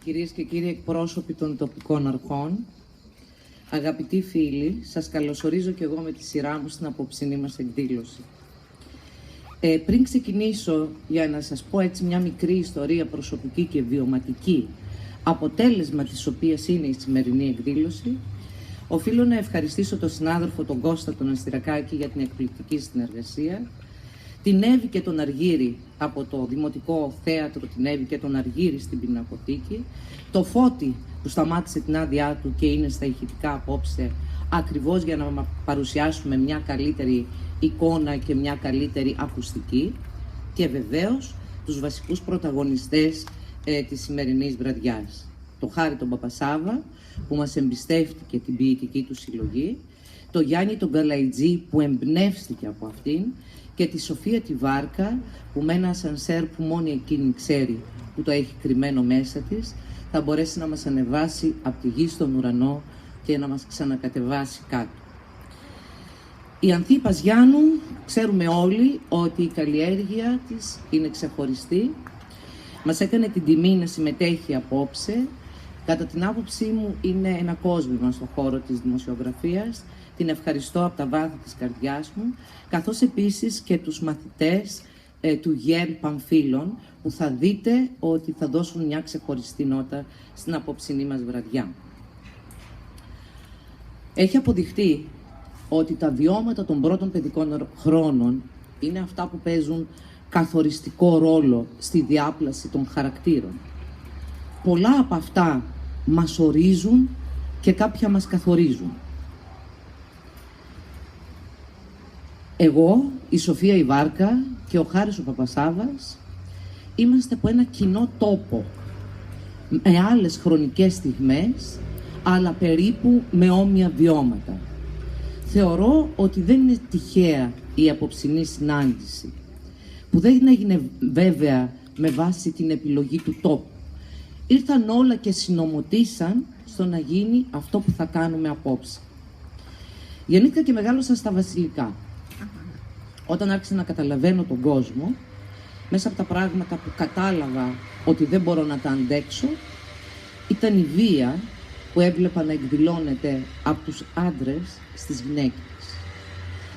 Κυρίες και κύριοι εκπρόσωποι των τοπικών αρχών, αγαπητοί φίλοι, σας καλωσορίζω και εγώ με τη σειρά μου στην απόψινή μας εκδήλωση. Πριν ξεκινήσω, για να σας πω έτσι μια μικρή ιστορία προσωπική και βιωματική, αποτέλεσμα της οποίας είναι η σημερινή εκδήλωση, οφείλω να ευχαριστήσω τον συνάδελφο τον Κώστα τον Αστηρακάκη για την εκπληκτική συνεργασία, την Εύη και τον Αργύρη από το Δημοτικό Θέατρο, την Εύη και τον Αργύρη στην Πινακοθήκη, το Φώτη που σταμάτησε την άδειά του και είναι στα ηχητικά απόψε, ακριβώς για να παρουσιάσουμε μια καλύτερη εικόνα και μια καλύτερη ακουστική, και βεβαίως τους βασικούς πρωταγωνιστές της σημερινής βραδιάς. Το Χάρη τον Παπασάβα που μας εμπιστεύτηκε την ποιητική του συλλογή, το Γιάννη τον Καλαϊτζή που εμπνεύστηκε από αυτήν, και τη Σοφία τη Βάρκα που με ένα ασανσέρ που μόνη εκείνη ξέρει που το έχει κρυμμένο μέσα της, θα μπορέσει να μας ανεβάσει από τη γη στον ουρανό και να μας ξανακατεβάσει κάτω. Η Ανθή Παζιάννου ξέρουμε όλοι ότι η καλλιέργεια της είναι ξεχωριστή. Μας έκανε την τιμή να συμμετέχει απόψε. Κατά την άποψή μου είναι ένα κόσμημα στον χώρο της δημοσιογραφίας. Την ευχαριστώ από τα βάθη της καρδιάς μου, καθώς επίσης και τους μαθητές του ΓΕΜ Παμφύλων, που θα δείτε ότι θα δώσουν μια ξεχωριστή νότα στην απόψινή μας βραδιά. Έχει αποδειχτεί ότι τα βιώματα των πρώτων παιδικών χρόνων είναι αυτά που παίζουν καθοριστικό ρόλο στη διάπλαση των χαρακτήρων. Πολλά από αυτά μας ορίζουν και κάποια μας καθορίζουν. Εγώ, η Σοφία η Βάρκα και ο Χάρης ο Παπασάβας είμαστε από ένα κοινό τόπο, με άλλες χρονικές στιγμές, αλλά περίπου με όμοια βιώματα. Θεωρώ ότι δεν είναι τυχαία η απόψινή συνάντηση, που δεν έγινε βέβαια με βάση την επιλογή του τόπου. Ήρθαν όλα και συνομωτήσαν στο να γίνει αυτό που θα κάνουμε απόψε. Γεννήθηκα και μεγάλωσα στα Βασιλικά. Όταν άρχισα να καταλαβαίνω τον κόσμο, μέσα από τα πράγματα που κατάλαβα ότι δεν μπορώ να τα αντέξω, ήταν η βία που έβλεπα να εκδηλώνεται από τους άντρες στις γυναίκες.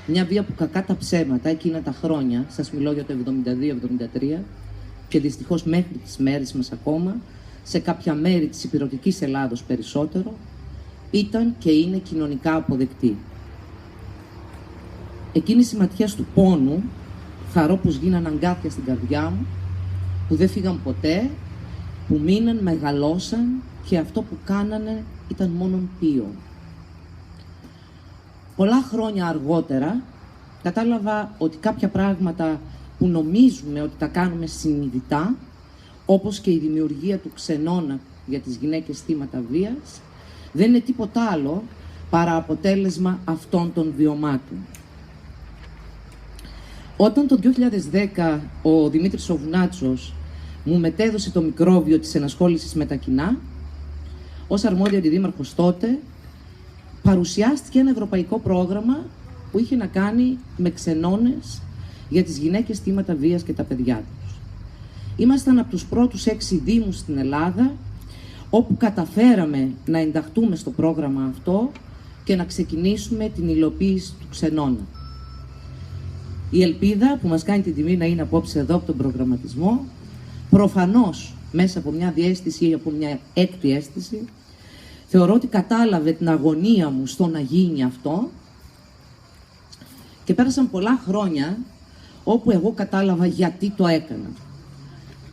Μια βία που κακά τα ψέματα εκείνα τα χρόνια, σας μιλώ για το 72-73, και δυστυχώς μέχρι τις μέρες μας ακόμα, σε κάποια μέρη της ηπειρωτικής Ελλάδος περισσότερο, ήταν και είναι κοινωνικά αποδεκτή. Εκείνες οι ματιές του πόνου, χαρώ πως γίναν αγκάθια στην καρδιά μου, που δεν φύγαν ποτέ, που μείναν, μεγαλώσαν και αυτό που κάνανε ήταν μόνον πίο. Πολλά χρόνια αργότερα κατάλαβα ότι κάποια πράγματα που νομίζουμε ότι τα κάνουμε συνειδητά, όπως και η δημιουργία του Ξενώνα για τις γυναίκες θύματα βίας, δεν είναι τίποτα άλλο παρά αποτέλεσμα αυτών των βιωμάτων. Όταν το 2010 ο Δημήτρης ο Βουνάτσος μου μετέδωσε το μικρόβιο της ενασχόλησης με τα κοινά, ως αρμόδια αντιδήμαρχος τότε, παρουσιάστηκε ένα ευρωπαϊκό πρόγραμμα που είχε να κάνει με ξενώνες για τις γυναίκες θύματα βίας και τα παιδιά τους. Ήμασταν από τους πρώτους 6 δήμους στην Ελλάδα όπου καταφέραμε να ενταχτούμε στο πρόγραμμα αυτό και να ξεκινήσουμε την υλοποίηση του Ξενώνα. Η ελπίδα που μας κάνει την τιμή να είναι απόψε εδώ από τον προγραμματισμό, προφανώς μέσα από μια διαίσθηση ή από μια έκτη αίσθηση, θεωρώ ότι κατάλαβε την αγωνία μου στο να γίνει αυτό, και πέρασαν πολλά χρόνια όπου εγώ κατάλαβα γιατί το έκανα.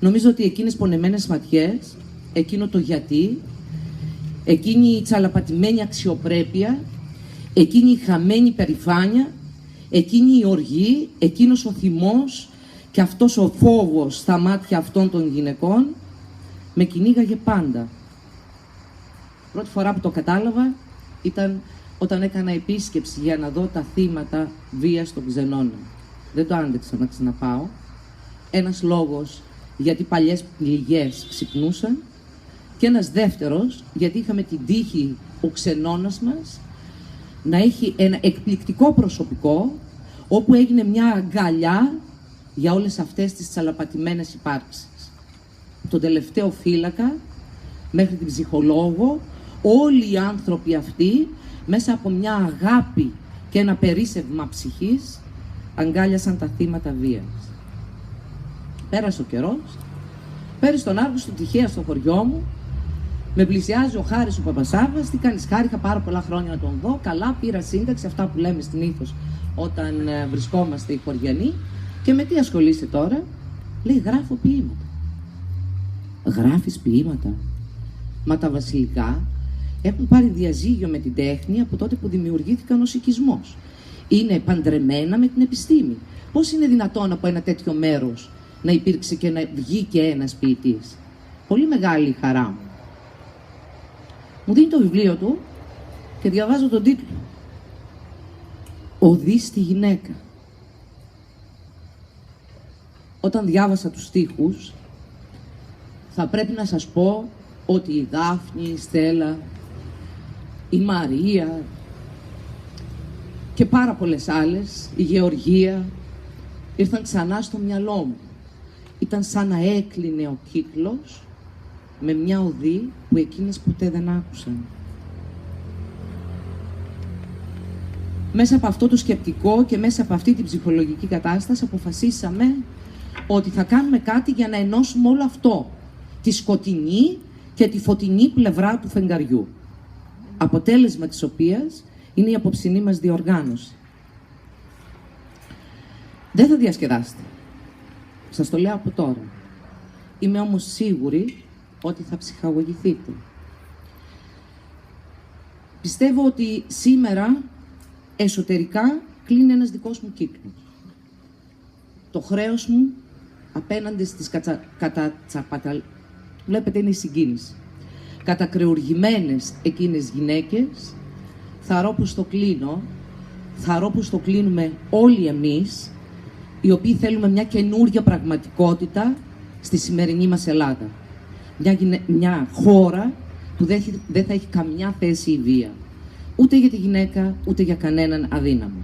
Νομίζω ότι εκείνες πονεμένες ματιές, εκείνο το γιατί, εκείνη η τσαλαπατημένη αξιοπρέπεια, εκείνη η χαμένη περηφάνεια, εκείνη η οργή, εκείνος ο θυμός και αυτός ο φόβος στα μάτια αυτών των γυναικών με κυνήγαγε πάντα. Πρώτη φορά που το κατάλαβα ήταν όταν έκανα επίσκεψη για να δω τα θύματα βίας στον Ξενώνα. Δεν το άντεξα να ξαναπάω. Ένας λόγος γιατί παλιές πληγές ξυπνούσαν, και ένας δεύτερος γιατί είχαμε την τύχη ο Ξενώνας μας να έχει ένα εκπληκτικό προσωπικό, όπου έγινε μια αγκαλιά για όλες αυτές τις τσαλαπατημένες υπάρξεις. Τον τελευταίο φύλακα, μέχρι την ψυχολόγο, όλοι οι άνθρωποι αυτοί μέσα από μια αγάπη και ένα περίσσευμα ψυχής αγκάλιασαν τα θύματα βίας. Πέρασε ο καιρός, πέρυσι τον Αύγουστο τυχαία στο χωριό μου, με πλησιάζει ο Χάρης ο Παπασάβας. Τι κάνεις Χάρη, είχα πάρα πολλά χρόνια να τον δω. Καλά, πήρα σύνταξη, αυτά που λέμε συνήθως όταν βρισκόμαστε οι χωριανοί. Και με τι ασχολείσαι τώρα? Λέει, γράφω ποίηματα. Γράφεις ποίηματα? Μα τα βασιλικά έχουν πάρει διαζύγιο με την τέχνη από τότε που δημιουργήθηκαν ο οικισμός. Είναι παντρεμένα με την επιστήμη. Πώς είναι δυνατόν από ένα τέτοιο μέρος να υπήρξε και να βγει και ένας ποιητής? Πολύ μεγάλη η χαρά μου. Μου δίνει το βιβλίο του και διαβάζω τον τίτλο. «Οδή στη γυναίκα». Όταν διάβασα τους στίχους, θα πρέπει να σας πω ότι η Δάφνη, η Στέλλα, η Μαρία και πάρα πολλές άλλες, η Γεωργία, ήρθαν ξανά στο μυαλό μου. Ήταν σαν να έκλεινε ο κύκλος με μια οδή που εκείνες ποτέ δεν άκουσαν. Μέσα από αυτό το σκεπτικό και μέσα από αυτή την ψυχολογική κατάσταση αποφασίσαμε ότι θα κάνουμε κάτι για να ενώσουμε όλο αυτό, τη σκοτεινή και τη φωτεινή πλευρά του φεγγαριού, αποτέλεσμα της οποίας είναι η απόψινή μας διοργάνωση. Δεν θα διασκεδάσετε. Σας το λέω από τώρα. Είμαι όμως σίγουρη ότι θα ψυχαγωγηθείτε. Πιστεύω ότι σήμερα εσωτερικά κλείνει ένας δικός μου κύκλος. Το χρέος μου απέναντι στις βλέπετε, είναι η συγκίνηση. Κατακρεουργημένες εκείνες γυναίκες, θαρώ που στο κλείνω, θαρώ που στο κλείνουμε όλοι εμείς, οι οποίοι θέλουμε μια καινούργια πραγματικότητα στη σημερινή μας Ελλάδα. Μια χώρα που δεν θα έχει καμιά θέση η βία. Ούτε για τη γυναίκα, ούτε για κανέναν αδύναμο.